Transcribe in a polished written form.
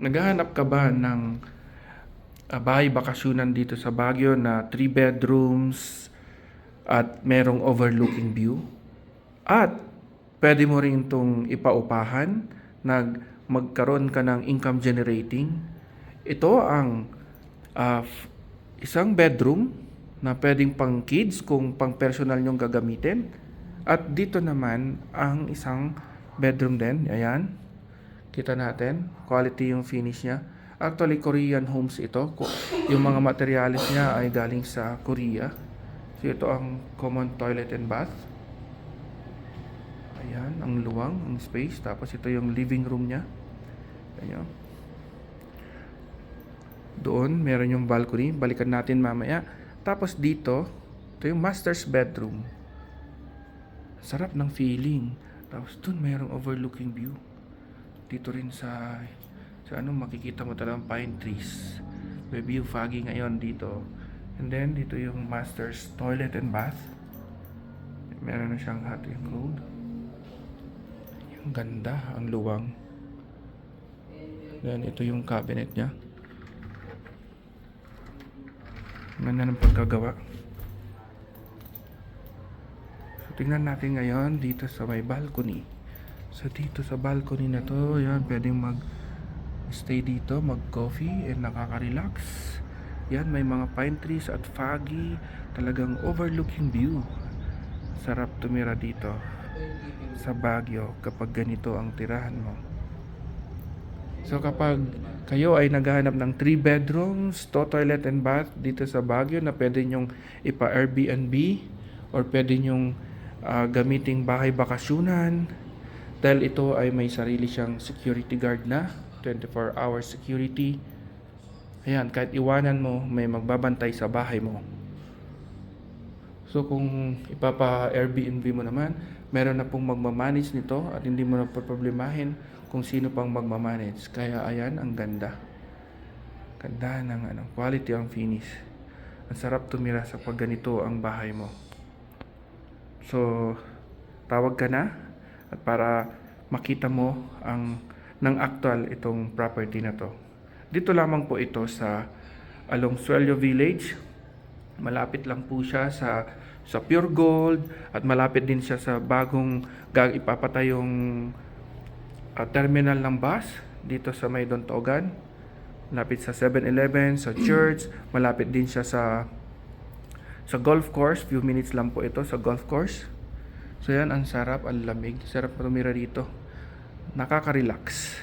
Naghahanap ka ba ng bahay bakasyonan dito sa Baguio na 3 bedrooms at merong overlooking view? At pwede mo rin itong ipaupahan, magkaroon ka ng income generating. Ito ang isang bedroom na pwedeng pang kids kung pang personal nyong gagamitin. At dito naman ang isang bedroom din. Ayan. Kita natin, quality yung finish niya. Actually, Korean homes ito. Yung mga materials niya ay galing sa Korea. So, ito ang common toilet and bath. Ayan, ang luwang, ang space. Tapos, ito yung living room niya. Ayan. Doon, meron yung balcony. Balikan natin mamaya. Tapos, dito, ito yung master's bedroom. Sarap ng feeling. Tapos, doon, merong overlooking view. Dito rin sa makikita mo talagang pine trees. May view foggy ngayon dito. And then dito yung master's toilet and bath. Meron na siyang hot and cold. Yung ganda, ang luwang. Then ito yung cabinet niya. Ganda ng pagkagawa. So tingnan natin ngayon dito sa may balcony. So dito sa balcony na to, yan, pwedeng mag-stay dito, mag-coffee and nakaka-relax. Yan, may mga pine trees at foggy, talagang overlooking view. Sarap tumira dito sa Baguio kapag ganito ang tirahan mo. So kapag kayo ay naghahanap ng 3 bedrooms, 2 toilet and bath dito sa Baguio na pwede nyong ipa-Airbnb or pwede nyong gamiting bahay bakasyunan, dahil ito ay may sarili siyang security guard na 24-hour security. Ayan, kahit iwanan mo, may magbabantay sa bahay mo. So kung ipapa-Airbnb mo naman, meron na pong magmamanage nito at hindi mo na problemahin kung sino pang magmamanage. Kaya ayan, ang ganda. Ganda ng quality ang finish. Ang sarap tumira sa pag ganito ang bahay mo. So, tawag ka na at para makita mo ng actual itong property na to. Dito lamang po ito sa along Suello Village. Malapit lang po siya sa Pure Gold at malapit din siya sa bagong ipapatayong terminal ng bus dito sa may Dontogan. Malapit sa 7-Eleven, sa church, malapit din siya sa golf course. Few minutes lang po ito sa golf course. So yan, ang sarap, ang lamig. Sarap tumira dito. Nakaka-relax.